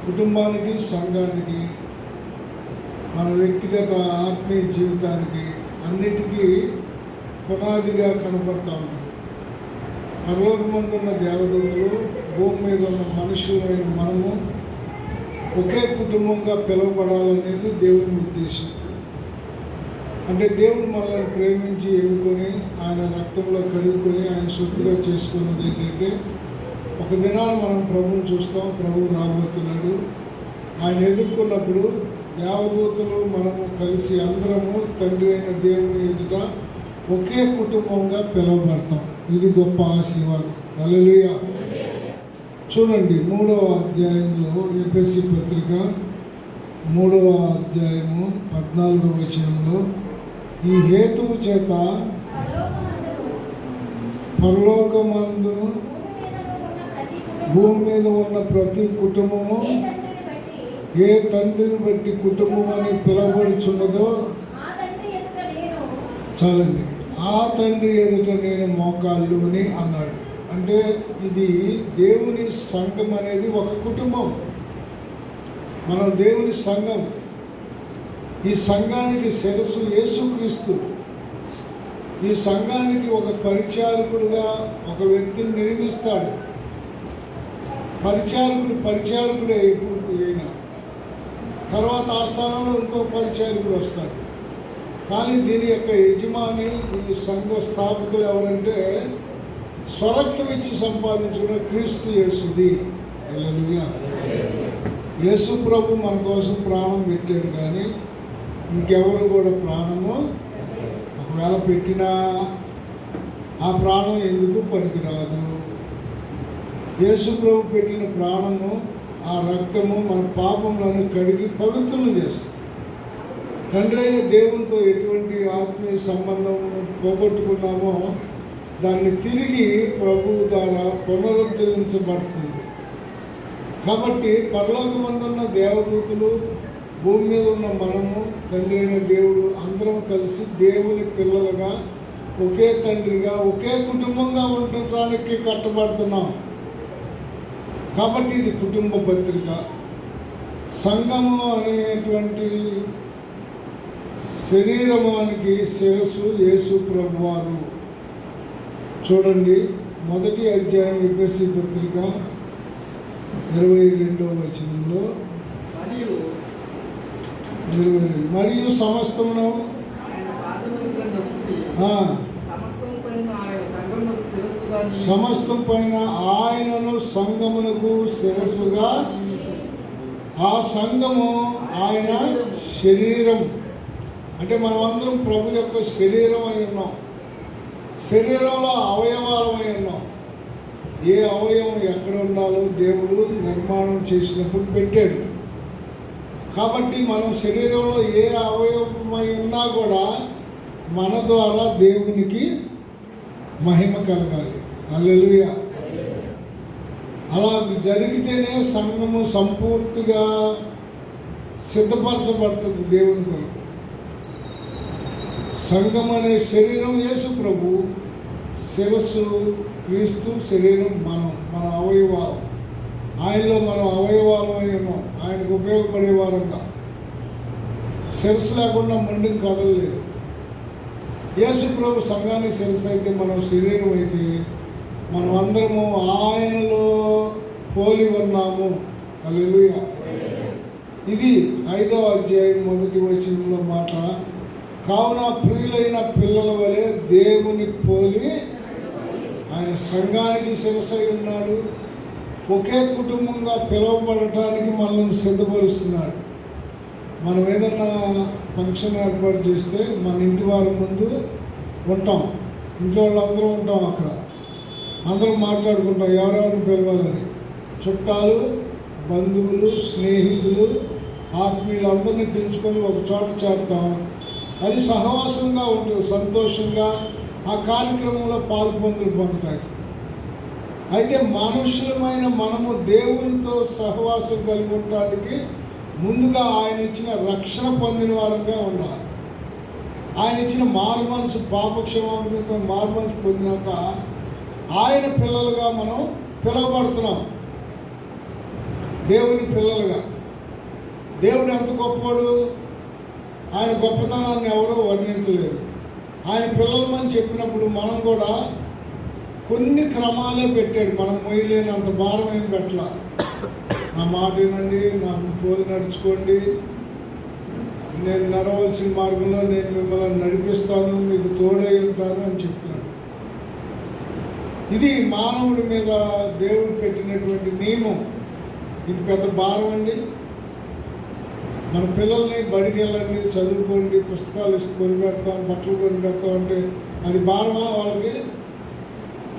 కుటుంబానికి, సంఘానికి, మన వ్యక్తిగత ఆత్మీయ జీవితానికి అన్నిటికీ పునాదిగా కనపడతా ఉంటుంది. పరలోకమందున్న దేవదూతలు, భూమి మీద ఉన్న మనుషులైన మనము ఒకే కుటుంబంగా పిలువబడాలనేది దేవుని ఉద్దేశం. అంటే దేవుడు మనల్ని ప్రేమించి ఎన్నుకొని ఆయన రక్తంలో కడుక్కొని ఆయన సొత్తుగా చేసుకున్నది ఏంటంటే, ఒక దినాన్ని మనం ప్రభువుని చూస్తాం. ప్రభువు రాబోతున్నాడు. ఆయన ఎదుర్కొన్నప్పుడు దేవదూతలు మనము కలిసి అందరము తండ్రి అయిన దేవుని ఎదుట ఒకే కుటుంబంగా పిలువబడతాం. ఇది గొప్ప ఆశీర్వాదం. హల్లెలూయా. చూడండి 3వ అధ్యాయంలో ఎఫెసీ పత్రిక 3వ అధ్యాయము 14వ వచనంలో, ఈ హేతువు చేత పరలోకమందును భూమి మీద ఉన్న ప్రతి కుటుంబము ఏ తండ్రిని బట్టి కుటుంబం అని పిలువబడుచున్నదో, చాలండి, ఆ తండ్రి ఎదుట నేను మోకాళ్ళు అని అన్నాడు. అంటే ఇది దేవుని సంఘం అనేది ఒక కుటుంబం. మనం దేవుని సంఘం. ఈ సంఘానికి శిరస్సు యేసుక్రీస్తు. ఈ సంఘానికి ఒక పరిచారకుడుగా ఒక వ్యక్తిని నిర్మిస్తాడు. పరిచారకుడే ఇప్పుడు అయినా తర్వాత ఆ స్థానంలో ఇంకో పరిచారకుడు వస్తాడు. కానీ దీని యొక్క యజమాని, ఈ సంఘ స్థాపకులు ఎవరంటే స్వరక్తం ఇచ్చి సంపాదించుకున్న క్రీస్తు యేసుది. హల్లెలూయా. యేసు ప్రభు మన కోసం ప్రాణం పెట్టాడు, కానీ ఇంకెవరు కూడా ప్రాణము ఒకవేళ పెట్టినా ఆ ప్రాణం ఎందుకు పనికిరాదు. యేసు ప్రభు పెట్టిన ప్రాణము, ఆ రక్తము మన పాపములను కడిగి పవిత్రం చేస్తుంది. తండ్రి అయిన దేవునితో ఎటువంటి ఆత్మీయ సంబంధం పోగొట్టుకున్నామో దాన్ని తిరిగి ప్రభువు ద్వారా పునరుద్ధరించబడుతుంది. కాబట్టి పరలోకమందున్న దేవదూతలు, భూమి మీద ఉన్న మనము, తండ్రి అయిన దేవుడు అందరం కలిసి దేవుని పిల్లలుగా ఒకే తండ్రిగా ఒకే కుటుంబంగా ఉండటానికి కట్టబడుతున్నాం. కాబట్టి ఇది కుటుంబ పత్రిక. సంఘము అనేటువంటి శరీరమానికి శిరస్సు యేసు ప్రభువారు. చూడండి 1వ అధ్యాయం ఎఫెసీ పత్రిక 22వ వచనంలో, మరియు సమస్తమును సమస్తం పైన ఆయనను సంఘమునకు శిరస్సుగా, ఆ సంఘము ఆయన శరీరం. అంటే మనమందరం ప్రభు యొక్క శరీరం అయి ఉన్నాం. శరీరంలో అవయవాలమై ఉన్నాం. ఏ అవయవం ఎక్కడ ఉండాలో దేవుడు నిర్మాణం చేసినప్పుడు పెట్టాడు. కాబట్టి మనం శరీరంలో ఏ అవయవమై ఉన్నా కూడా మన ద్వారా దేవునికి మహిమ కలగాలి. హల్లెలూయా. అలా జరిగితేనే సంఘము సంపూర్తిగా సిద్ధపరచబడుతుంది దేవుని కొరకు. సంఘం అనే శరీరం యేసు ప్రభు, శిరస్సు క్రీస్తు, శరీరం మన అవయవాలు. ఆయనలో మనం అవయవాలమై ఉన్నాం. ఆయనకు ఉపయోగపడే వారంగా. శిరస్సు లేకుండా మొండిం కదలలేదు. యేసు ప్రభు సంఘానికి శిరస్సు అయితే, మనం శరీరం అయితే, మనం అందరము ఆయనలో పోలి ఉన్నాము. హల్లెలూయా. ఇది 5వ అధ్యాయం 1వ వచనంలో మాట. కావున ప్రియులైన పిల్లల వలె దేవుని పోలి ఆయన సంఘానికి శిరస్సై ఉన్నాడు. ఒకే కుటుంబంగా పిలువబడటానికి మనల్ని సిద్ధపరుస్తున్నాడు. మనం ఏదన్నా ఫంక్షన్ ఏర్పాటు చేస్తే మన ఇంటి వారి ముందు ఉంటాం. ఇంట్లో వాళ్ళందరూ ఉంటాం. అక్కడ అందరం మాట్లాడుకుంటాం ఎవరెవరిని పిలవాలని. చుట్టాలు, బంధువులు, స్నేహితులు, ఆత్మీయులు అందరినీ పిలుచుకొని ఒక చోట చేరుతాం. అది సహవాసంగా ఉంటుంది. సంతోషంగా ఆ కార్యక్రమంలో పొందటానికి. అయితే మనుషులమైన మనము దేవునితో సహవాసం కలిగి ఉండటానికి ముందుగా ఆయన ఇచ్చిన రక్షణ పొందిన వారంగా ఉండాలి. ఆయన ఇచ్చిన మారు మనసు, పాపక్షమాపణ మారు మనసు పొందినాక ఆయన పిల్లలుగా మనం పిలువబడుతున్నాం. దేవుని పిల్లలుగా. దేవుడు ఎంత గొప్పవాడు, ఆయన గొప్పతనాన్ని ఎవరో వర్ణించలేరు. ఆయన పిల్లలమని చెప్పినప్పుడు మనం కూడా కొన్ని క్రమాలే పెట్టాడు. మనం మొయ్యలేనంత భారం ఏం పెట్టాల. నా మాట వినండి, నా పోలి నడుచుకోండి, నేను నడవలసిన మార్గంలో నేను మిమ్మల్ని నడిపిస్తాను, మీకు తోడై ఉంటాను అని చెప్తున్నాడు. ఇది మానవుడి మీద దేవుడు పెట్టినటువంటి నియమం. ఇది పెద్ద భారం అండి. మన పిల్లల్ని బడికి వెళ్ళండి, చదువుకోండి, పుస్తకాలు కొని పెడతాం, బట్టలు కొని పెడతాం అంటే అది భారమా వాళ్ళకి?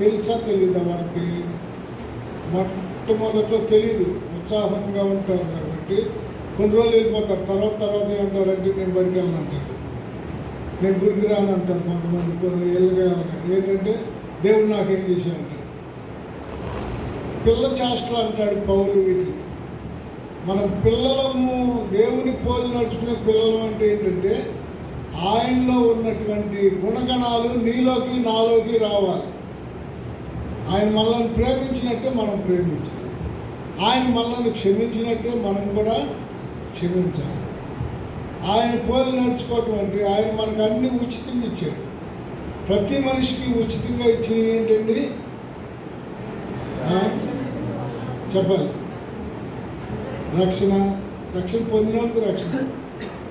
తెలుసా తెలీదా? వాళ్ళకి మొట్టమొదట్లో తెలీదు, ఉత్సాహంగా ఉంటారు కాబట్టి కొన్ని రోజులు వెళ్ళిపోతారు. తర్వాత ఏమంటారంటే నేను బడికి వెళ్ళను అంటారు, నేను గుడికి రాను అంటారు కొంతమంది. కొన్ని ఏళ్ళుగా ఏంటంటే దేవుడు నాకేం చేసి అంటాడు. పిల్ల చేష్టలు అంటాడు పౌలు వీటిని. మనం పిల్లలము, దేవుని పోలి నడుచుకునే పిల్లలు అంటే ఏంటంటే ఆయనలో ఉన్నటువంటి గుణగణాలు నీలోకి నాలోకి రావాలి. ఆయన మనల్ని ప్రేమించినట్టే మనం ప్రేమించాలి. ఆయన మనల్ని క్షమించినట్టే మనం కూడా క్షమించాలి. ఆయన పోలి నడుచుకోవటం అంటే ఆయన మనకు అన్ని ఉచితంగా ఇచ్చాడు. ప్రతి మనిషికి ఉచితంగా ఇచ్చినవి ఏంటండి చెప్పాలి? రక్షణ పొందినందుకు రక్షణ.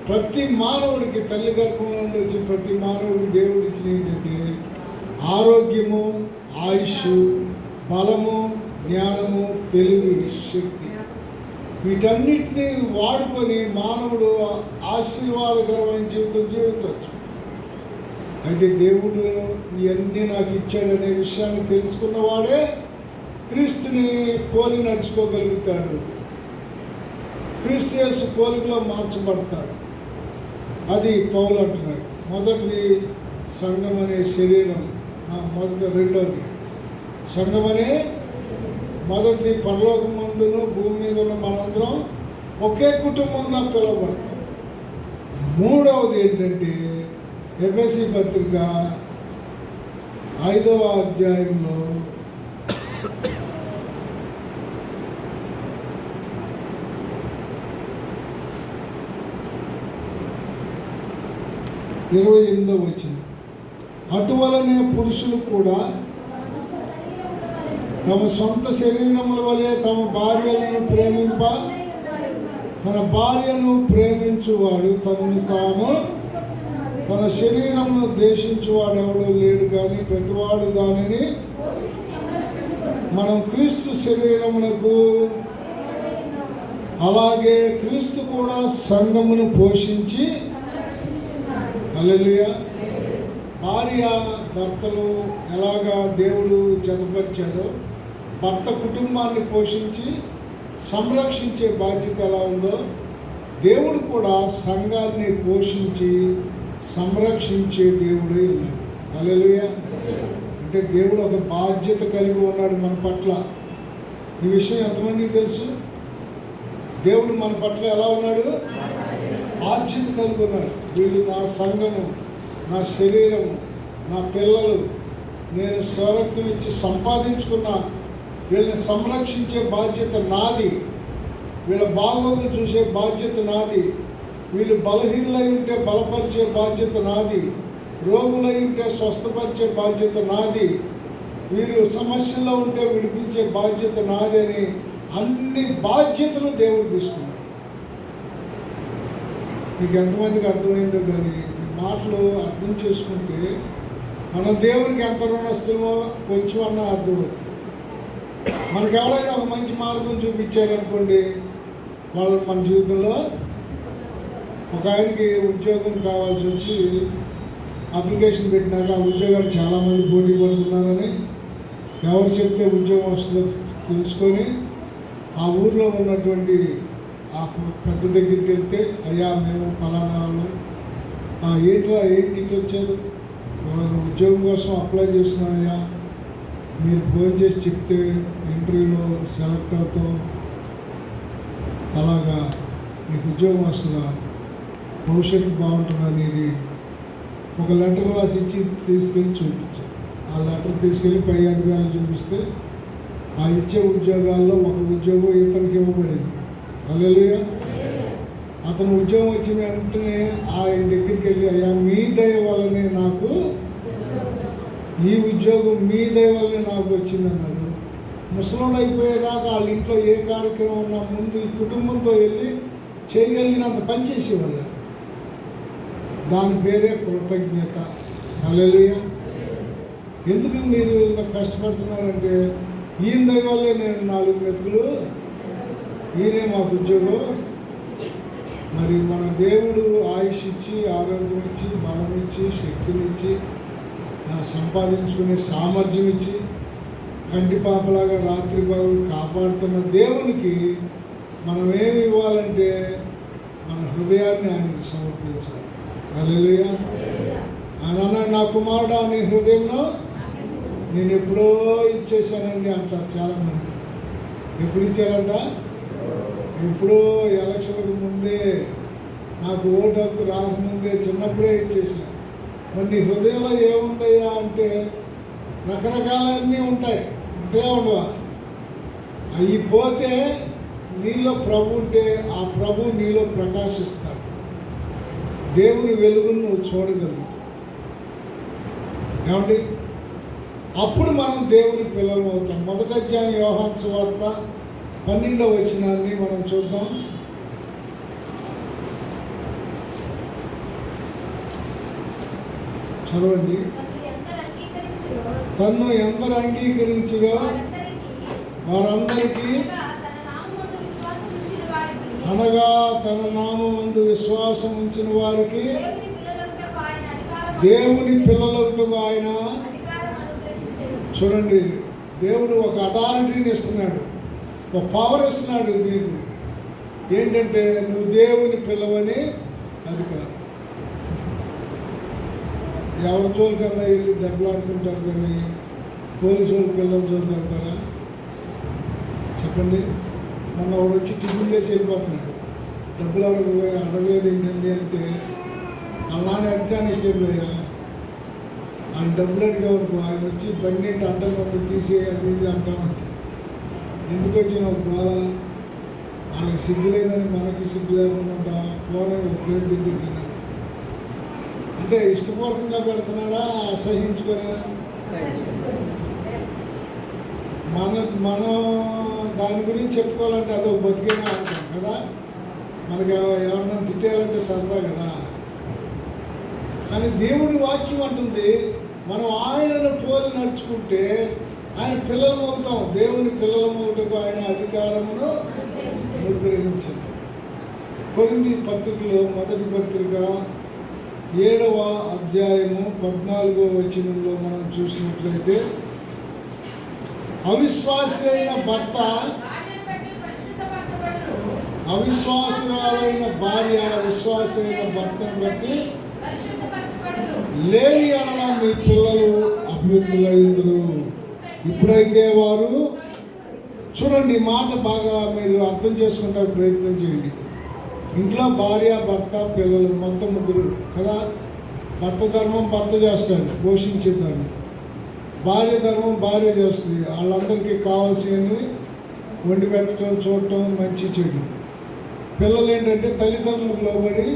ప్రతి మానవుడికి తల్లి గర్భంలో నుండి వచ్చి ప్రతి మానవుడికి దేవుడు ఇచ్చిన ఏంటంటే ఆరోగ్యము, ఆయుష్, బలము, జ్ఞానము, తెలివి, శక్తి. వీటన్నిటినీ వాడుకొని మానవుడు ఆశీర్వాదకరమైన జీవితం జీవించవచ్చు. అయితే దేవుడు ఇవన్నీ నాకు ఇచ్చాడనే విషయాన్ని తెలుసుకున్నవాడే క్రీస్తుని పోలి నడుచుకోగలుగుతాడు. క్రీస్తు యేసు పోలికలో మార్చబడతాడు. అది పౌలు అంటున్నాడు. మొదటిది సంఘం అనే శరీరం, రెండవది సంఘం అనే మొదటిది పరలోకమందును భూమి మీద ఉన్న మనందరం ఒకే కుటుంబంగా పిలువబడతాం. మూడవది ఏంటంటే ఎఫెసీ పత్రిక 5వ అధ్యాయంలో 28వ వచనం, అటువలనే పురుషులు కూడా తమ సొంత శరీరముల వలె తన భార్యను ప్రేమించువాడు తనను తాను తన శరీరమును ద్వేషించువాడు ఎవడో లేడు, కానీ ప్రతివాడు దానిని మనం క్రీస్తు శరీరమునకు అలాగే క్రీస్తు కూడా సంఘమును పోషించి. హల్లెలూయా. భార్య భర్తలు ఎలాగా దేవుడు జతపరిచాడో భర్త కుటుంబాన్ని పోషించి సంరక్షించే బాధ్యత ఎలా ఉందో దేవుడు కూడా సంఘాన్ని పోషించి సంరక్షించే దేవుడే ఉన్నాడు. హల్లెలూయా. అంటే దేవుడు ఒక బాధ్యత కలిగి ఉన్నాడు మన పట్ల. ఈ విషయం ఎంతమందికి తెలుసు? దేవుడు మన పట్ల ఎలా ఉన్నాడు? బాధ్యత కలిగి ఉన్నాడు. వీళ్ళు నా సంఘము, నా శరీరము, నా పిల్లలు, నేను స్వరక్తం ఇచ్చి సంపాదించుకున్న వీళ్ళని సంరక్షించే బాధ్యత నాది. వీళ్ళ బాగోగులు చూసే బాధ్యత నాది. వీళ్ళు బలహీనలై ఉంటే బలపరిచే బాధ్యత నాది. రోగులై ఉంటే స్వస్థపరిచే బాధ్యత నాది. వీరు సమస్యల్లో ఉంటే విడిపించే బాధ్యత నాది అని అన్ని బాధ్యతలు దేవుడు తీసుకున్నాడు. మీకు ఎంతమందికి అర్థమైందో కానీ ఈ మాటలు అర్థం చేసుకుంటే మన దేవునికి ఎంత రుణస్తుమో కొంచెం అన్నా అర్థమవుతుంది. మనకు ఎవరైనా ఒక మంచి మార్గం చూపించారనుకోండి, వాళ్ళు మన జీవితంలో ఒక ఆయనకి ఉద్యోగం కావాల్సి వచ్చి అప్లికేషన్ పెట్టినాక ఆ ఉద్యోగాన్ని చాలామంది పోటీ పడుతున్నారని ఎవరు చెప్తే ఉద్యోగం వస్తుందో తెలుసుకొని ఆ ఊర్లో ఉన్నటువంటి ఆ పెద్ద దగ్గరికి వెళ్తే, అయ్యా మేము ఫలానా వాళ్ళు, ఏంటి వచ్చారు, ఉద్యోగం కోసం అప్లై చేస్తున్నాయ్యా, మీరు ఫోన్ చేసి చెప్తే ఇంటర్వ్యూలో సెలెక్ట్ అవుతాం, అలాగా నీకు ఉద్యోగం వస్తుందా, భవిష్యత్తు బాగుంటుంది అనేది ఒక లెటర్ రాసి ఇచ్చి తీసుకెళ్ళి చూపించారు. ఆ లెటర్ తీసుకెళ్ళి పై అధికారులు చూపిస్తే ఆ ఇచ్చే ఉద్యోగాల్లో ఒక ఉద్యోగం ఇతనికి ఇవ్వబడింది. హల్లెలూయా. అతను ఉద్యోగం వచ్చిన వెంటనే ఆయన దగ్గరికి వెళ్ళి, అయ్యా మీ దయ వల్లనే నాకు ఈ ఉద్యోగం, మీ దయ వల్లనే నాకు వచ్చిందన్నాడు. ముసలోడు అయిపోయేదాకా వాళ్ళ ఇంట్లో ఏ కార్యక్రమం ఉన్నా ముందు ఈ కుటుంబంతో వెళ్ళి చేయగలిగినంత పని చేసేవాళ్ళు. దాని పేరే కృతజ్ఞత. హల్లెలూయా. ఎందుకు మీరు ఇలా కష్టపడుతున్నారంటే, ఈయన దయ వల్లే నేను 4 మెతుకులు, ఈయనే మాకు ఉద్యోగం. మరి మన దేవుడు ఆయుష్ ఇచ్చి, ఆరోగ్యం ఇచ్చి, బలం ఇచ్చి, శక్తినిచ్చి, సంపాదించుకునే సామర్థ్యం ఇచ్చి, కంటిపాపలాగా రాత్రి పగలు కాపాడుతున్న దేవునికి మనం ఏమి ఇవ్వాలంటే మన హృదయాన్ని ఆయనకి సమర్పించాలి. హల్లెలూయా. ఆయన అన్నాడు, నా కుమారుడా నీ హృదయంలో నేను ఎప్పుడో ఇచ్చేసానండి అంటారు చాలామంది. ఎప్పుడు ఇచ్చారంట? ఎప్పుడో ఎలక్షన్లకు ముందే, నాకు ఓటు హక్కు రాకముందే, చిన్నప్పుడే ఇచ్చేసాను. మరి నీ హృదయంలో ఏముందయ్యా అంటే రకరకాలన్నీ ఉంటాయి. ఉంటే ఉండవా? అవి పోతే నీలో ప్రభు ఉంటే ఆ ప్రభు నీలో ప్రకాశిస్తాడు. దేవుని వెలుగును నువ్వు చూడగలుగుతావు. ఏమండి? అప్పుడు మనం దేవుని పిల్లలు అవుతాం. 1వ అధ్యాయం యోహాను సువార్త 12వ వచనాన్ని మనం చూద్దాం. చదవండి. తన్ను ఎందరు అంగీకరించుగా వారందరికీ, అనగా తన నామమందు విశ్వాసం ఉంచిన వారికి దేవుని పిల్లలకు ఆయన, చూడండి, దేవుడు ఒక అథారిటీని ఇస్తున్నాడు, ఒక పవర్ ఇస్తున్నాడు. దీన్ని ఏంటంటే నువ్వు దేవుని పిల్లవని అధికారం. ఎవరి జోలికన్నా వెళ్ళి దెబ్బలాడుకుంటారు కానీ పోలీసు వాళ్ళు పిల్లల జోలికి వెళ్తారా? చెప్పండి. మొన్న వాడు వచ్చి టిఫిన్ చేసి వెళ్ళిపోతున్నాడు. డబ్బులు అడగలేదు ఏంటండి అంటే, అలానే అఫ్ఘానిస్తాన్ అయ్యా ఆయన డబ్బులు అడిగేవరకు ఆయన వచ్చి బండి ఏంటి అడ్డం మంది తీసే అది ఇది అంటామంటే, ఎందుకు వచ్చిన గోళ? వాళ్ళకి సిగ్గు లేదని మనకి సిగ్గు లేకుండా ఉంటాం. పోనీ ఒక ప్లేట్ తిండి తిన్నాడు అంటే ఇష్టపూర్వకంగా పెడుతున్నాడా, అసహించుకొని? మనం దాని గురించి చెప్పుకోవాలంటే అదొక బతికేనా అంటాం కదా. మనకి ఎవరన్నా తిట్టేయాలంటే సరదా కదా. కానీ దేవుని వాక్యం అంటుంది, మనం ఆయనను పోలి నడుచుకుంటే ఆయన పిల్లలం అవుతాం. దేవుని పిల్లలం అవుటకు ఆయన అధికారమును అనుగ్రహించింది. కొరింథీ పత్రికలో 1వ పత్రిక 7వ అధ్యాయము 14వ వచనంలో మనం చూసినట్లయితే, అవిశ్వాసులైన భర్త, అవిశ్వాసురాలైన భార్య విశ్వాసైన భర్తను బట్టి లేని అడల మీ పిల్లలు అపవిత్రులైందురు. ఇప్పుడైతే వారు, చూడండి ఈ మాట బాగా మీరు అర్థం చేసుకుంటానికి ప్రయత్నం చేయండి. ఇంట్లో భార్య, భర్త, పిల్లలు మొత్తం 3 కదా. భర్త ధర్మం భర్త చేస్తాడు, పోషించే ధర్మం. భార్య ధర్మం భార్య చేస్తుంది. వాళ్ళందరికీ కావాల్సినవి వండి పెట్టడం, చూడటం, మంచి చెడు. పిల్లలు ఏంటంటే తల్లిదండ్రులకు లోబడి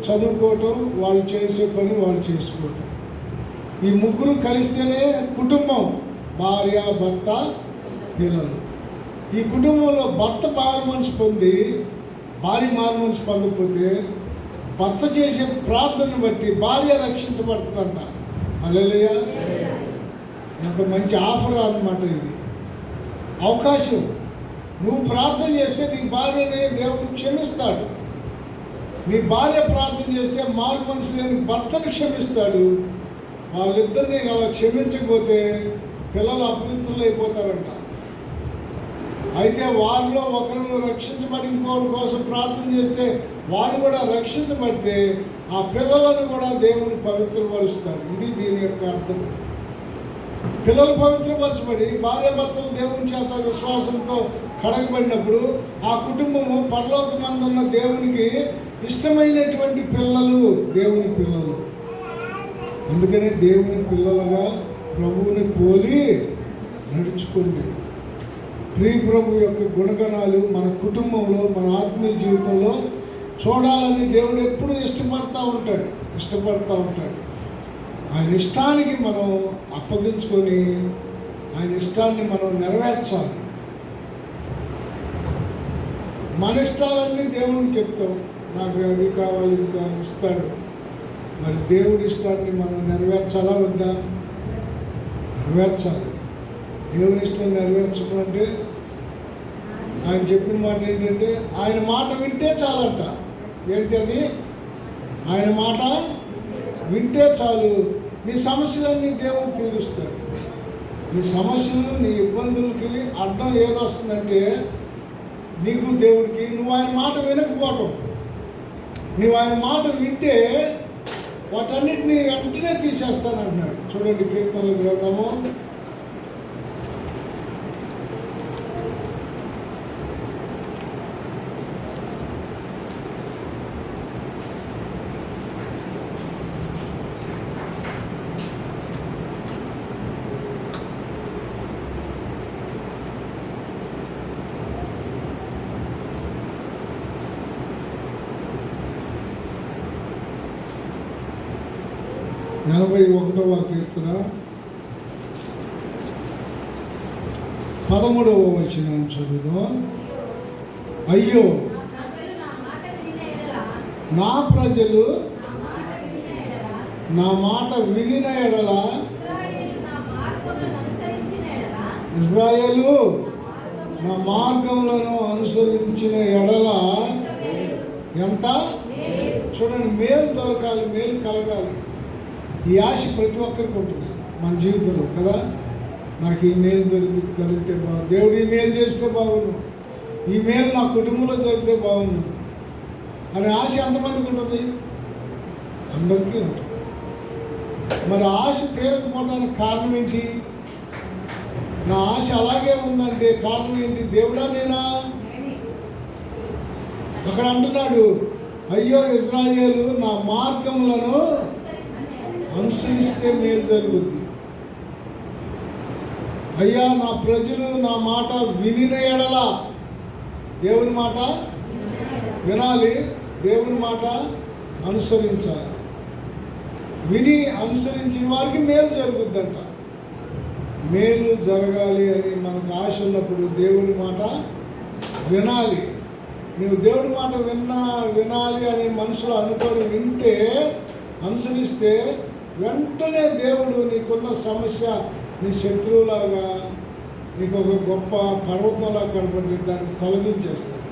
చదువుకోవటం, వాళ్ళు చేసే పని వాళ్ళు చేసుకోవటం. ఈ 3 కలిస్తేనే కుటుంబం. భార్య, భర్త, పిల్లలు. ఈ కుటుంబంలో భర్త మారు మనసు పొంది భార్య మారు మనసు పొందకపోతే భర్త చేసే ప్రార్థనను బట్టి భార్య రక్షించబడుతుందంట. హల్లెలూయా. ఎంత మంచి ఆఫర్ అన్నమాట ఇది, అవకాశం. నువ్వు ప్రార్థన చేస్తే నీ భార్యని దేవుడు క్షమిస్తాడు. నీ భార్య ప్రార్థన చేస్తే మారు మనసు లేని భర్తను క్షమిస్తాడు. వాళ్ళిద్దరిని అలా క్షమించకపోతే పిల్లలు అపవిత్రులు అయిపోతారంట. అయితే వారిలో ఒకరు రక్షించబడి ఇంకోరి కోసం ప్రార్థన చేస్తే వాళ్ళు కూడా రక్షించబడితే ఆ పిల్లలను కూడా దేవుడు పవిత్రపరుస్తాడు. ఇది దీని యొక్క అర్థం. పిల్లలు పవిత్రపరచబడి భార్యాభర్తలు దేవుని చేత విశ్వాసంతో కడగబడినప్పుడు ఆ కుటుంబము పరలోకమందున్న దేవునికి ఇష్టమైనటువంటి పిల్లలు, దేవుని పిల్లలు. అందుకనే దేవుని పిల్లలుగా ప్రభువుని పోలి నడుచుకోండి. ప్రియ ప్రభు యొక్క గుణగణాలు మన కుటుంబంలో, మన ఆత్మీయ జీవితంలో చూడాలని దేవుడు ఎప్పుడు ఇష్టపడుతూ ఉంటాడు. ఆయన ఇష్టానికి మనం అప్పగించుకొని ఆయన ఇష్టాన్ని మనం నెరవేర్చాలి. మన ఇష్టాలన్నీ దేవునికి చెప్తాం, నాకు అది కావాలి ఇది కావాలి ఇస్తాడు. మరి దేవుడి ఇష్టాన్ని మనం నెరవేర్చాలా వద్దా? నెరవేర్చాలి. దేవుని ఇష్టం నెరవేర్చడం అంటే ఆయన చెప్పిన మాట ఏంటంటే ఆయన మాట వింటే చాలంట. ఏంటి అది? ఆయన మాట వింటే చాలు, నీ సమస్యలన్నీ దేవుడు తీరుస్తాడు. నీ సమస్యలు, నీ ఇబ్బందులకి అడ్డం ఏదొస్తుందంటే నీకు దేవుడికి నువ్వు ఆయన మాట వినకపోవటం. నువ్వు ఆయన మాట వింటే వాటన్నిటిని వెంటనే తీసేస్తానంటున్నాడు. చూడండి కీర్తనల గ్రంథము 41వ కీర్తన 13వ వచనం చదువుదాం. అయ్యో, నా ప్రజలు నా మాట వినిన ఎడల, ఇశ్రాయేలు నా మార్గములను అనుసరించిన ఎడల ఎంత చూడండి, మేలు దొరకాలి, మేలు కలగాలి. ఈ ఆశ ప్రతి ఒక్కరికి ఉంటుంది మన జీవితంలో కదా. నాకు ఈ మేలు కలిగితే బాగు, దేవుడు ఈ మేలు చేస్తే బాగుండు, ఈ మేలు నా కుటుంబంలో జరిగితే బాగుండు అనే ఆశ ఎంతమందికి ఉంటుంది? అందరికీ ఉంటుంది. మరి ఆశ తీరకపోవడానికి కారణం ఏంటి? నా ఆశ అలాగే ఉందంటే కారణం ఏంటి? దేవుడా నేనా? అక్కడ అంటున్నాడు, అయ్యో ఇశ్రాయేలు నా మార్గములను అనుసరిస్తే మేలు జరుగుద్ది. అయ్యా నా ప్రజలు నా మాట వినిన ఎడల, దేవుని మాట వినాలి, దేవుని మాట అనుసరించాలి. విని అనుసరించిన వారికి మేలు జరుగుద్దంట. మేలు జరగాలి అని మనకు ఆశ ఉన్నప్పుడు దేవుని మాట వినాలి. నువ్వు దేవుడి మాట వినాలి అని మనసులో అనుకొని వింటే, అనుసరిస్తే వెంటనే దేవుడు నీకున్న సమస్య నీ శత్రువులాగా నీకు ఒక గొప్ప పర్వతంలా కనపడి దాన్ని తొలగించేస్తాడు,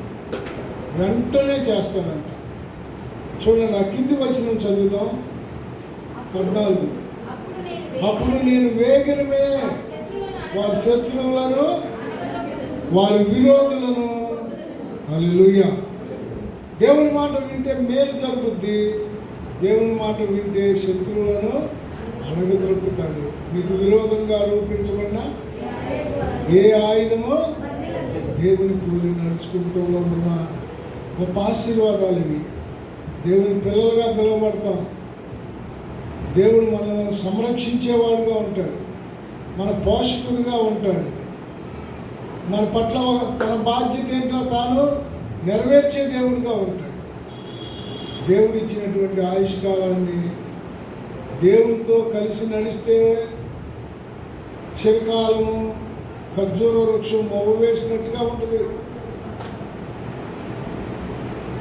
వెంటనే చేస్తాడంట. చూడండి, ఆ కింది వచనం చదువుదాం. 14. అప్పుడు నేను వేగిరమే వారి శత్రువులను, వారి విరోధులను. హల్లెలూయా. దేవుని మాట వింటే మేలు జరుగుద్ది. దేవుని మాట వింటే శత్రువులను అణగదొరుకుతాడు. నీకు విరోధంగా రూపించబడిన ఏ ఆయుధమో దేవుని పూజ నడుచుకుంటూలో ఉన్న గొప్ప ఆశీర్వాదాలు ఇవి. దేవుని పిల్లలుగా పిలువబడతాం. దేవుడు మనల్ని సంరక్షించేవాడుగా ఉంటాడు, మన పోషకుడిగా ఉంటాడు. మన పట్ల తన బాధ్యత ఏంటో తాను నెరవేర్చే దేవుడిగా ఉంటాడు. దేవుడు ఇచ్చినటువంటి ఆయుష్కాలాన్ని దేవునితో కలిసి నడిస్తే చిరకాలము ఖర్జూర వృక్షం మొవ్వ వేసినట్టుగా ఉంటుంది.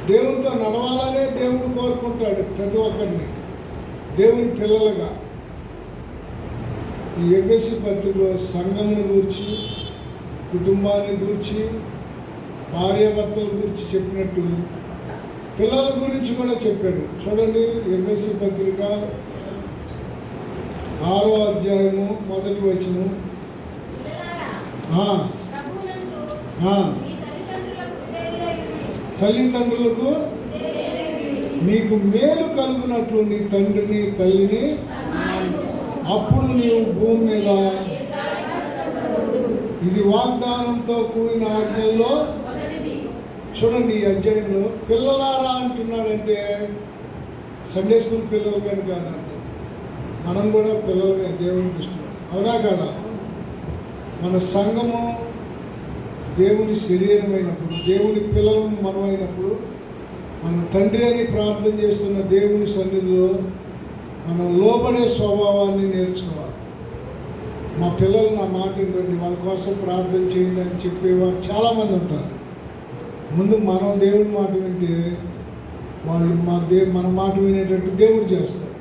దేవునితో నడవాలనే దేవుడు కోరుకుంటాడు ప్రతి ఒక్కరిని దేవుని పిల్లలుగా. ఈ ఎఫెసీ పత్రికలో సంఘముని గూర్చి, కుటుంబాన్ని గూర్చి, భార్యాభర్తల గురించి చెప్పినట్టు పిల్లల గురించి కూడా చెప్పాడు. చూడండి, ఎఫెసీ పత్రిక 6వ అధ్యాయము 1వ వచనం. తల్లిదండ్రులకు నీకు మేలు కలుగునట్లు నీ తండ్రిని తల్లిని, అప్పుడు నీవు భూమి మీద. ఇది వాగ్దానంతో కూడిన ఆజ్ఞల్లో. చూడండి, ఈ అధ్యాయంలో పిల్లలారా అంటున్నాడంటే సండే స్కూల్ పిల్లలు కానీ కాదు అర్థం. మనం కూడా పిల్లలుగా దేవునికి ఇష్టం, అవునా కదా? మన సంఘము దేవుని శరీరమైనప్పుడు, దేవుని పిల్లలు మనమైనప్పుడు, మనం తండ్రి అని ప్రార్థన చేస్తున్న దేవుని సన్నిధిలో మనం లోబడే స్వభావాన్ని నేర్చుకోవాలి. మా పిల్లలు నా మాట వినండి, వాళ్ళ కోసం ప్రార్థన చేయండి అని చెప్పేవారు చాలామంది ఉంటారు. ముందు మనం దేవుడి మాట వింటే వాళ్ళు మన మాట వినేటట్టు దేవుడు చేస్తారు.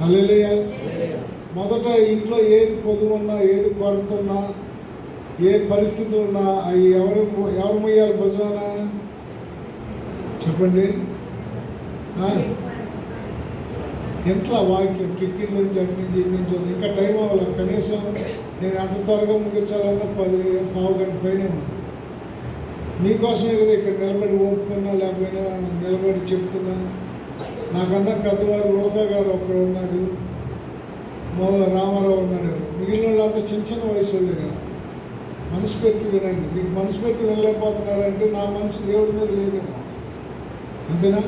హల్లెలూయా. మొదట ఇంట్లో ఏది కొదువున్నా, ఏది కొరత ఉన్నా, ఏ పరిస్థితులు ఉన్నా అవి ఎవరు మొయ్యాలి భుజాన చెప్పండి. ఇంట్లో వాక్యం కిటికీల నుంచి అటు నుంచి ఇటు నుంచి ఇంకా టైం అవ్వాలి. కనీసం నేను అంత త్వరగా ముగించాలన్నా 10 గంట పైన ఉంది. మీకోసమే కదా ఇక్కడ నిలబడి ఓపుకున్నా, లేకపోయినా నిలబడి చెప్తున్నా. నాకన్నా పెద్దవారు లోకా గారు ఒక్కడు ఉన్నాడు, రామారావు ఉన్నాడు. మిగిలిన వాళ్ళంతా చిన్న చిన్న వయసు వాళ్ళే కదా. మనసు పెట్టి వినండి. మీకు మనసు పెట్టి వెళ్ళలేకపోతున్నారంటే నా మనసు దేవుడి మీద లేదేమో. అంతేనా?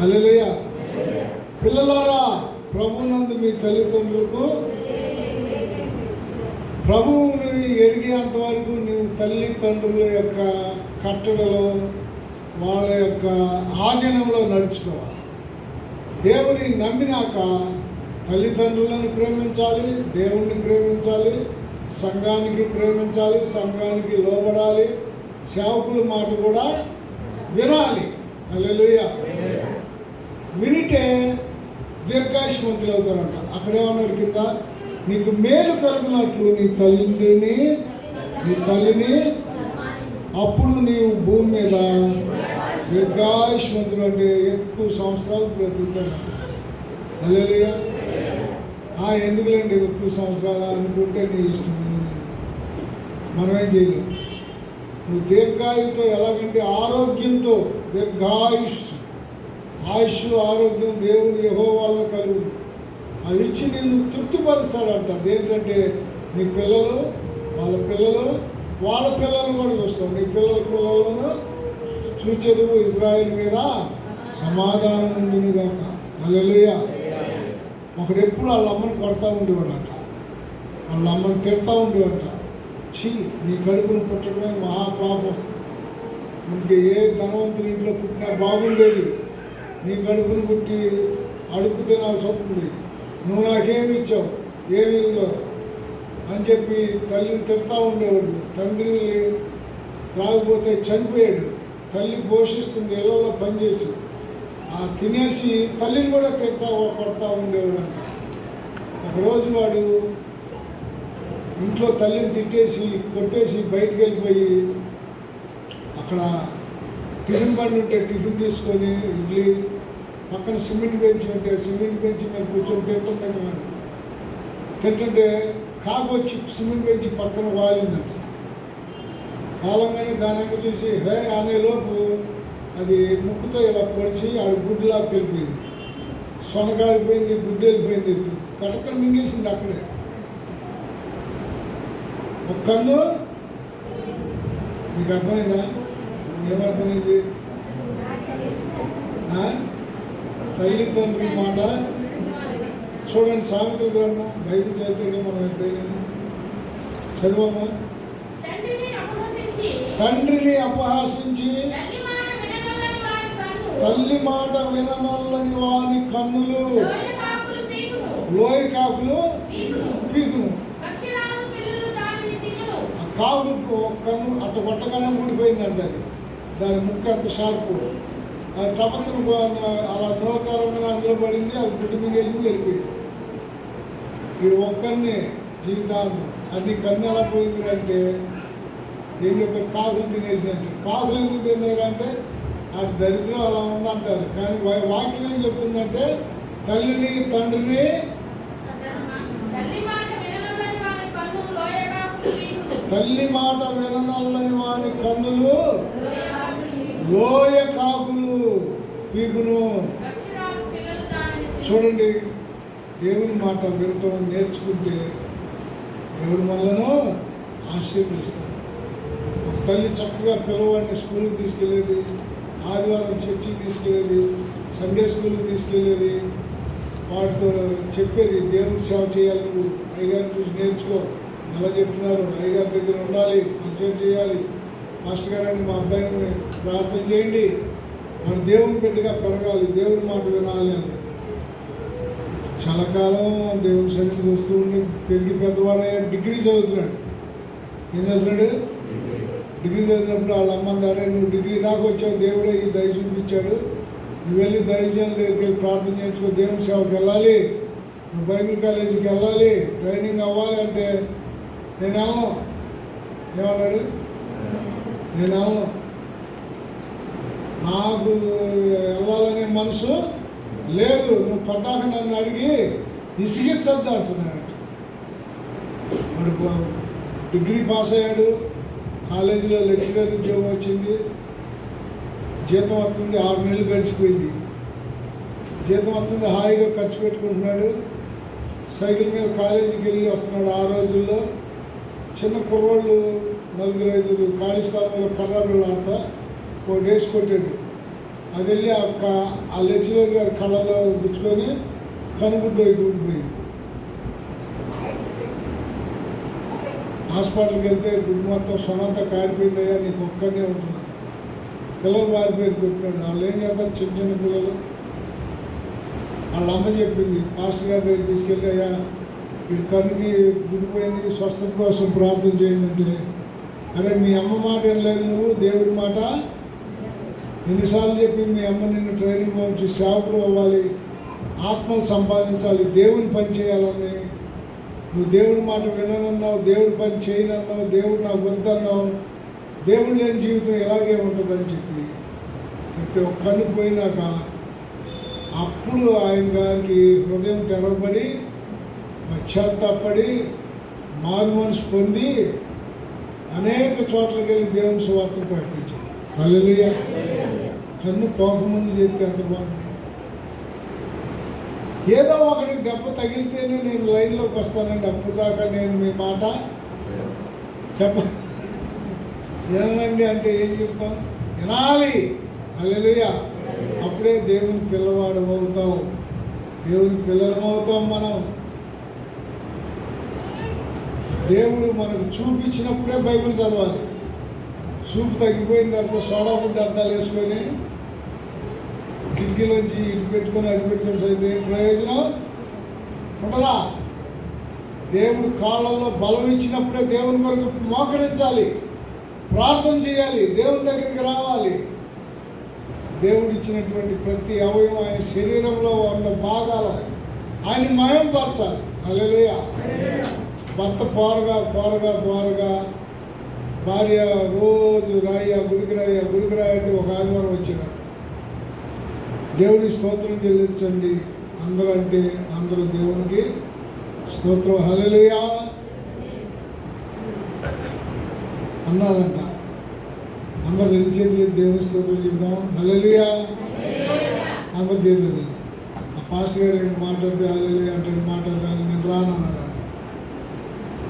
హల్లెలూయా. పిల్లలారా, ప్రభువునందు మీ తల్లిదండ్రులకు, ప్రభువుని ఎరిగేంత వరకు నీవు తల్లిదండ్రుల యొక్క కట్టడలో, వాళ్ళ యొక్క ఆధీనంలో నడుచుకోవాలి. దేవుని నమ్మినాక తల్లిదండ్రులను ప్రేమించాలి, దేవుణ్ణి ప్రేమించాలి, సంఘానికి ప్రేమించాలి, సంఘానికి లోబడాలి, సేవకుల మాట కూడా వినాలి. హల్లెలూయా. వినిటే దీర్ఘాయుష్మంతులు అవుతారంట. అక్కడేమన్నాడు కింద, నీకు మేలు కలుగునట్లు నీ తల్లిని అప్పుడు నీవు భూమి మీద దీర్ఘాయుష్మంతులు అంటే ఎక్కువ సంవత్సరాలు బ్రతుకుతారు. హల్లెలూయా. ఎందుకులేండి ఎక్కువ సంవత్సరాలు అనుకుంటే నీ ఇష్టం, మనమేం చేయలేము. నువ్వు దీర్ఘాయుతో ఎలాగంటే ఆరోగ్యంతో, ఆయుష్ ఆరోగ్యం దేవుని యెహోవా కలుగు అవి ఇచ్చి నిన్ను తృప్తిపరుస్తాడంట. అదేంటంటే నీ పిల్లలు, వాళ్ళ పిల్లలను కూడా చూస్తావు. నీ పిల్లలను చూచెదువు ఇజ్రాయేల్ మీద సమాధానం ఉండును గాక. హల్లెలూయా. ఒకడు ఎప్పుడు వాళ్ళ అమ్మని కొడతా ఉండేవాడంట, వాళ్ళ అమ్మని తిడతా ఉండేవాడంట. నీ కడుపును పుట్టడమే మహాపాపం, ఇంకే ఏ ధనవంతుని ఇంట్లో పుట్టినా బాగుండేది, నీ కడుపును పుట్టి అడుగు తినాల్సి వస్తుంది, నువ్వు నాకేమి ఇచ్చావు, ఏమి ఇవ్వవు అని చెప్పి తల్లిని తిడతా ఉండేవాడు. తండ్రి త్రాగిపోతే చనిపోయాడు, తల్లి పోషిస్తుంది ఇళ్లలో పనిచేసి, తినేసి తల్లిని కూడా కొడతా ఉండేవాడు అంట. ఒకరోజు వాడు ఇంట్లో తల్లిని తిట్టేసి కొట్టేసి బయటికి వెళ్ళిపోయి అక్కడ టిఫిన్ బండి ఉంటే టిఫిన్ తీసుకొని ఇడ్లీ, పక్కన సిమెంట్ బెంచ్ ఉంటే సిమెంట్ బెంచ్ మీద కూర్చొని తింటుంటే కాకు వచ్చి సిమెంట్ బెంచ్ పక్కన వాలిందంట. వాలంగానే దాని చూసి హే అనేలోపు అది ముక్కుతో ఇలా పొడిచి ఆడు గుడ్డులాగా వెళ్ళిపోయింది, సొనకారిపోయింది, గుడ్డు వెళ్ళిపోయింది, కటకలు మింగేసింది అక్కడే. ఒక కన్ను మీకు అర్థమైందా? ఏమర్థమైంది? తల్లిదండ్రుల మాట చూడండి. సామెతల గ్రంథం బైబిల్ చదివితే మనం ఎప్పుడైనా చదివమ్మా. తండ్రిని అపహాసించి తల్లి మాట విననల్లని వాని కన్నులు లోయ కాకులు పీకును. కాకు కన్ను అట్ట కొట్టగానే ఊడిపోయిందంట. అది దాని ముక్క అంత షార్పు, అది టపక్కన అలా నోకారంగా అందులో పడింది, అది గుడ్డు మింగేసింది, వెళ్ళిపోయింది. వీడు ఒక్కరిని జీవితాంతం అది కన్ను ఎలా పోయింది అంటే ఏం చెప్పారు, కాకులు తినేసినట్టు. కాకులు ఎందుకు తిన్నారంటే అటు దరిద్రం అలా ఉందంటారు. కానీ వాక్యం ఏం చెప్తుందంటే తల్లిని తండ్రిని తల్లి మాట విననల్లని వాని కన్నులు లోయ కాకులు పీకును. చూడండి, దేవుని మాట వినటం నేర్చుకుంటే దేవుడు మనలను ఆశీర్వదిస్తాడు. ఒక తల్లి చక్కగా పిల్లవాడిని స్కూల్కి తీసుకెళ్ళేది, ఆదివారం చర్చికి తీసుకెళ్ళేది, సండే స్కూల్కి తీసుకెళ్ళేది, వాటితో చెప్పేది దేవుడి సేవ చేయాలి, నువ్వు అయ్యగారిని చూసి నేర్చుకో, ఎలా చెప్తున్నారు, అయ్యగారి దగ్గర ఉండాలి, పరిచయం చేయాలి, మాస్టర్ గారని మా అబ్బాయిని ప్రార్థన చేయండి, వాడు దేవుని బిడ్డగా పెరగాలి, దేవుని మాట వినాలి అని. చాలా కాలం దేవుని సన్నిధికి వస్తూ ఉండి పెరిగి పెద్దవాడయ్యా డిగ్రీ చదువుతున్నాడు. ఏం చదువుతున్నాడు? డిగ్రీ చదివినప్పుడు వాళ్ళ అమ్మందారే, నువ్వు డిగ్రీ దాకా వచ్చావు, దేవుడే ఈ దయ చూపించాడు, నువ్వు వెళ్ళి దైవజనుల దగ్గరికి వెళ్ళి ప్రార్థన చేయించుకో, దేవుని సేవకు వెళ్ళాలి, నువ్వు బైబిల్ కాలేజీకి వెళ్ళాలి, ట్రైనింగ్ అవ్వాలి అంటే నేను వెళ్ళను. ఏమన్నాడు? నేను వెళ్ళను, నాకు వెళ్ళాలనే మనసు లేదు, నువ్వు పద్దాక నన్ను అడిగి ఇసిగించద్దు అంటున్నాడు. వాడు డిగ్రీ పాస్ అయ్యాడు, కాలేజీలో లెక్చరర్ ఉద్యోగం వచ్చింది, జీతం వస్తుంది, 6 నెలలు గడిచిపోయింది, జీతం వస్తుంది, హాయిగా ఖర్చు పెట్టుకుంటున్నాడు, సైకిల్ మీద కాలేజీకి వెళ్ళి వస్తున్నాడు. ఆ రోజుల్లో చిన్న కుర్రోళ్ళు 4-5 ఖాళీ స్థానంలో కర్రా బిళ్ళ ఆడతా ఓ డేస్ కొట్టాడు. అది వెళ్ళి ఆ లెక్చరర్ గారి కళ్ళలో గుచ్చుకొని కనుగుడ్డు ఊడిపోయింది. హాస్పిటల్కి వెళ్తే గుడ్డు మొత్తం సొనంతా కారిపోయిందయ్యా, నీకు ఒక్కనే ఉంటున్నాడు. పిల్లలు పారిపోయి కొట్టినాడు. వాళ్ళు ఏం చేస్తారు, చిన్న చిన్న పిల్లలు. వాళ్ళ అమ్మ చెప్పింది, పాస్టర్ గారి దగ్గర తీసుకెళ్ళి, అయ్యా వీడి కన్నుకి గుడిపోయింది, స్వస్థత కోసం ప్రార్థన చేయండి అంటే, అరే మీ అమ్మ మాట ఏం లేదు, నువ్వు దేవుడి మాట ఎన్నిసార్లు చెప్పి మీ అమ్మ నిన్ను ట్రైనింగ్ పంపించి సేవకుడు అవ్వాలి, ఆత్మలు సంపాదించాలి, దేవుని పని చేయాలని, నువ్వు దేవుడి మాట విననన్నావు, దేవుడి పని చేయనన్నావు, దేవుడు నాకు వద్దన్నావు, దేవుడు లేని జీవితం ఎలాగే ఉంటుందని చెప్తే ఒక కన్ను పోయినాక అప్పుడు ఆయన గారికి హృదయం తెరవబడి పశ్చాత్తాపడి మారు మనసు పొంది అనేక చోట్లకి వెళ్ళి దేవుని సువార్తను ప్రకటించాడు. హల్లెలూయా. కన్ను పోకముందు చెప్తే ఎంత బాగుంటుంది. ఏదో ఒకటి దెబ్బ తగిలితేనే నేను లైన్లోకి వస్తానండి, అప్పుడు దాకా నేను మీ మాట ఏమనండి అంటే ఏం చెప్తాం, వినాలి. హల్లెలూయా. అప్పుడే దేవుని పిల్లవాడు అవుతావు, దేవుని పిల్లలం అవుతాం. మనం దేవుడు మనకు చూపించినప్పుడే బైబిల్ చదవాలి. చూపు తగ్గిపోయిన తర్వాత సోడా ఫుడ్ అద్దాలు వేసుకొని కిటికీలోంచి ఇటు పెట్టుకొని అటు పెట్టుకొని చదివితే ఏం ప్రయోజనం ఉంటుందా? దేవుడు కాళ్ళల్లో బలం ఇచ్చినప్పుడే దేవుని కొరకు మోకరించాలి, ప్రార్థన చేయాలి, దేవుని దగ్గరికి రావాలి. దేవుడు ఇచ్చినటువంటి ప్రతి అవయవం ఆయన శరీరంలో ఉన్న భాగాలు ఆయన మయంపరచాలి. హల్లెలూయా. భర్త పోరగా భార్య రోజు గుడికి రాయి అంటే ఒక ఆదివారం వచ్చినాడు. దేవుని స్తోత్రం చెల్లించండి అందరూ అంటే అందరూ దేవునికి స్తోత్రం. హల్లెలూయా అన్నారంట. అందరు 2 చేతులు దేవుని స్తోత్రం చెప్దాం. హల్లెలూయా. అందరు చేతులు. ఆ పాస్టర్ గారు మాట్లాడితే హల్లెలూయా అంటే మాట్లాడతాను. నేను రానన్నాడు.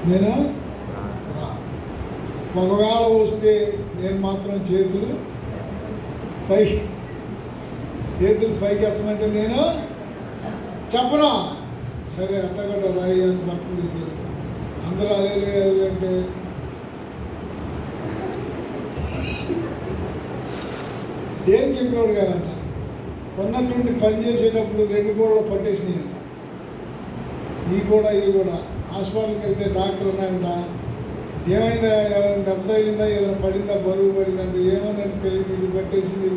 నేను ఒకవేళ వస్తే నేను మాత్రం చేతులు పైకి ఎత్తమంటే నేను చెప్పనా, సరే అట్టగడ్డ రాయి అని పక్కన తీసుకెళ్ళి అందరూ హల్లెలూయా అంటే ఏం చెప్పేవాడు కాదంట. ఉన్నట్టుండి పని చేసేటప్పుడు 2 గోడలు పట్టేసినాయంట. ఈ కూడా హాస్పిటల్కి వెళ్తే డాక్టర్ ఉన్నాయంట, ఏమైందా, ఏమైనా దెబ్బ తగిలిందా, ఏదైనా పడిందా, బరువు పడిందంటే ఏమైందంటే తెలియదు, ఇది పట్టేసింది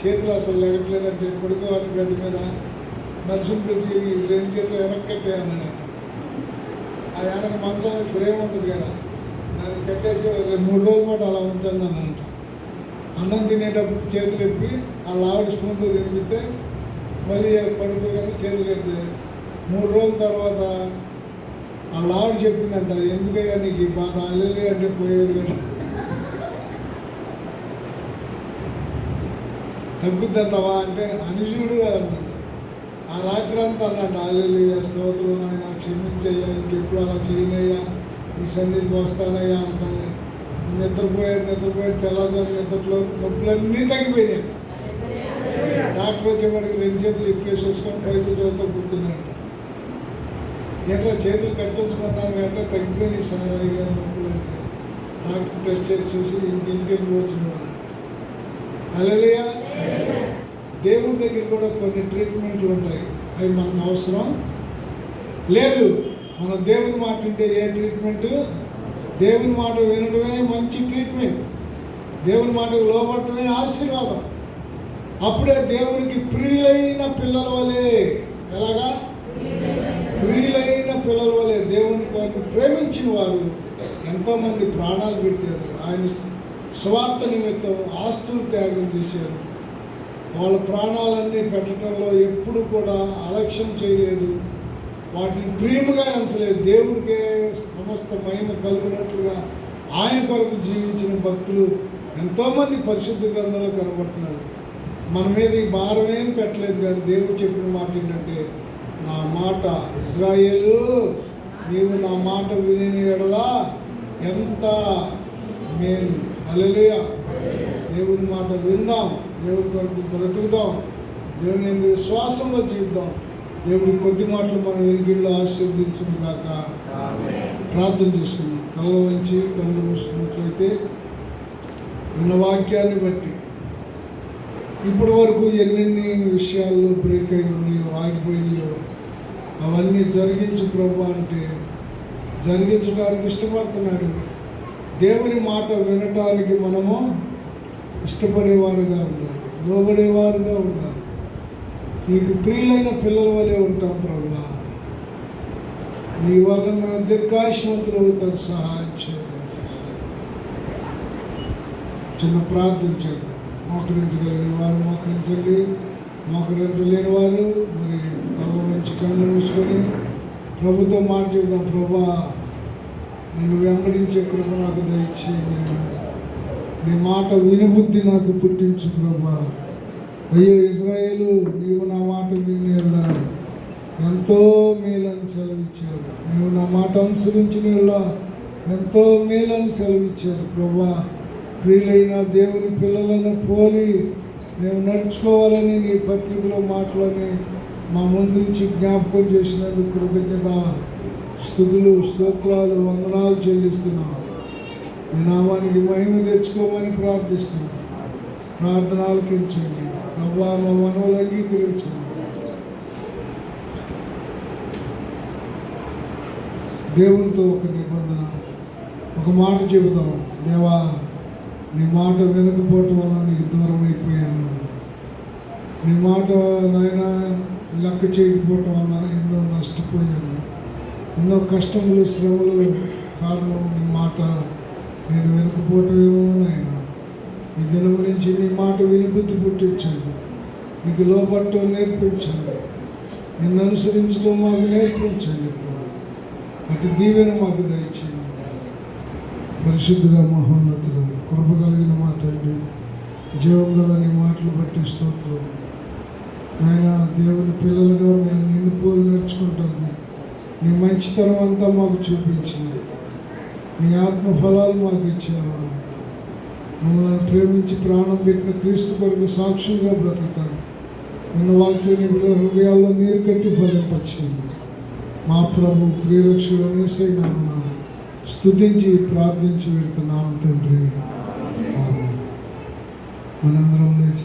చేతులు అసలు లెగట్లేదంటే పడుకోవాలి గడ్డి మీద. నర్సుని పిలిచి 2 చేతులు వెనక్కి కట్టేయన్నాడు. ఆ వెనక మంచం ప్రేమ ఉంటుంది కదా, దాన్ని కట్టేసి 3 రోజుల పాటు అలా ఉంచండి అని అంట. అన్నం తినేటప్పుడు చేతులు ఎప్పి ఆ ఆవిడ స్పూన్తో తినిపిస్తే మళ్ళీ పడుకోగానే చేతులు ఎత్తే 3 రోజుల తర్వాత వాళ్ళ ఆవిడ చెప్పిందంట, ఎందుకయ్యా నీకు ఈ బాధ, హల్లెలూయా అంటే పోయేది కదా, తగ్గుద్దంటావా అంటే అనుజుడు అన్నాడు. ఆ రాత్రి అంతా అన్నాడు, హల్లెలూయా స్తోత్రం నాయన, క్షమించయ్యా, ఇంకెప్పుడు అలా చేయనయ్యా, నీ సన్నిధికి వస్తానయ్యా అనుకుని నిద్రపోయాడు. తెల్లవారు నిద్రలో నొప్పులన్నీ తగ్గిపోయినాయి. డాక్టర్ వచ్చేవాడికి 2 చేతులు ఇప్పేసి వేసుకొని బైబిల్ చదువుతూ కూర్చున్నాడు. ఏంటో చేతులు కట్టించుకున్నాను అంటే తగ్గిపోయినాయి సార్ అయ్యారు నొప్పులు అంటే డాక్టర్ టెస్ట్ చేసి చూసి ఇంటికి వెళ్ళిపోవచ్చు హల్లెలూయా. దేవుడి దగ్గర కూడా కొన్ని ట్రీట్మెంట్లు ఉంటాయి, అవి మనకు అవసరం లేదు. మనం దేవుని మాట వింటే ఏ ట్రీట్మెంట్? దేవుని మాట వినడమే మంచి ట్రీట్మెంట్, దేవుని మాటకు లోబడటమే ఆశీర్వాదం. అప్పుడే దేవునికి ప్రియులైన పిల్లల వలె, ఎలాగా ప్రియులైన పిల్లల వలె దేవుని వారిని ప్రేమించిన వారు ఎంతోమంది ప్రాణాలు పెట్టారు, ఆయన స్వార్థ నిమిత్తం ఆస్తులు త్యాగం చేశారు. వాళ్ళ ప్రాణాలన్నీ పెట్టడంలో ఎప్పుడు కూడా అలక్ష్యం చేయలేదు, వాటిని ప్రియముగా ఎంచలేదు. దేవుడికే సమస్త మహిమ కలుగునట్లుగా ఆయన కొరకు జీవించిన భక్తులు ఎంతోమంది పరిశుద్ధ గ్రంథంలో కనబడుతున్నారు. మన మీద ఈ భారం ఏం పెట్టలేదు, కానీ దేవుడు చెప్పిన మాట ఏంటంటే, నా మాట ఇజ్రాయేలు నీవు నా మాట విని ఎడలా ఎంత మేలు. హల్లెలూయా. దేవుని మాట విందాం, దేవుడి కొరకు బ్రతుకుదాం, దేవుని యందు విశ్వాసంలో జీవిద్దాం. దేవుడి కొద్ది మాటలు మన వెనుకల్లో ఆశీర్వదించును గాక. ప్రార్థన చేసుకుందాం. తల వంచి కళ్ళు మూసుకున్నట్లయితే విన్న వాక్యాన్ని బట్టి ఇప్పటి వరకు ఎన్నెన్ని విషయాల్లో బ్రేక్ అయి ఉన్నాయో, ఆగిపోయినాయో అవన్నీ జరిగించు ప్రభు అంటే జరిగించడానికి ఇష్టపడుతున్నాడు. దేవుని మాట వినటానికి మనము ఇష్టపడేవారుగా ఉండాలి, లోబడేవారుగా ఉండాలి. నీకు ప్రియులైన పిల్లల వలె ఉంటాం ప్రభు. నీ వల్ల మేము దీర్ఘాయుష్మంతులు అవుతాం, సహాయం చేయాలి. చిన్న ప్రార్థన చేద్దాం. మోకరించగలిగిన వారు మోకరించండి, మోకరించలేని వారు మరి కళ్ళ మంచి కళ్ళు మూసుకొని ప్రభుతో మాట చెబుదాం. ప్రభా, నేను వెంబడించే కృప నాకు దయచి, నీ మాట వినుబుద్ధి నాకు పుట్టించు ప్రభా. అయ్యో ఇజ్రాయేలు, నీవు నా మాట విని ఎంతో మేలని సెలవిచ్చారు, నీవు నా మాట అనుసరించిన ఎంతో మేలని సెలవిచ్చారు ప్రభా. ప్రియులైన దేవుని పిల్లలను పోలి మేము నడుచుకోవాలని నీ పత్రికలో మాటలని మా ముందు నుంచి జ్ఞాపకం చేసినందుకు కృతజ్ఞత, స్తుతులు, స్తోత్రాలు, వందనాలు చెల్లిస్తున్నాం. మీ నామానికి మహిమ తెచ్చుకోమని ప్రార్థిస్తున్నాం. ప్రార్థన ఆలకించండి ప్రభా, మా మనవులు అంగీకరించండి. దేవునితో ఒక నిబంధన, ఒక మాట చెబుతాం. దేవా, నీ మాట వినకపోవటం వల్ల నీకు దూరం అయిపోయాను. నీ మాట నాయన లెక్క చేయకపోవటం వల్ల ఎన్నో నష్టపోయాను. ఎన్నో కష్టములు, శ్రమలు కారణం నీ మాట నేను వినకపోవటమేమో నాయన. ఈ దినం నుంచి నీ మాట వినిబుద్ధి పుట్టించండి, నీకు లోబట్టం నేర్పించండి, నిన్ను అనుసరించడం మాకు నేర్పించండి. అటు దీవెన మాకు దయచేయండి. పరిశుద్ధుల మహోన్నతుల కృప కలిగిన మా తండ్రి, జీవం గల నీ మాటలు బట్టి స్తోత్రం నాయన. దేవుని పిల్లలుగా మేము నిన్ను పోలి నడుచుకుంటాము. నీ మంచితనం అంతా మాకు చూపించినవి, నీ ఆత్మ ఫలాలు మాకు ఇచ్చినవాడు. మమ్మల్ని ప్రేమించి ప్రాణం పెట్టిన క్రీస్తు కొరకు సాక్షులుగా బ్రతుకుతాను. నిన్న వాక్యాన్ని హృదయాల్లో నీరు కట్టి ఫలింపచ్చింది. మా ప్రభు ప్రియరక్షుడు యేసయ్య నామమున స్తుతించి ప్రార్థించి వెళ్తున్నాము తండ్రి. ఆమేన్. మనందరం లేచి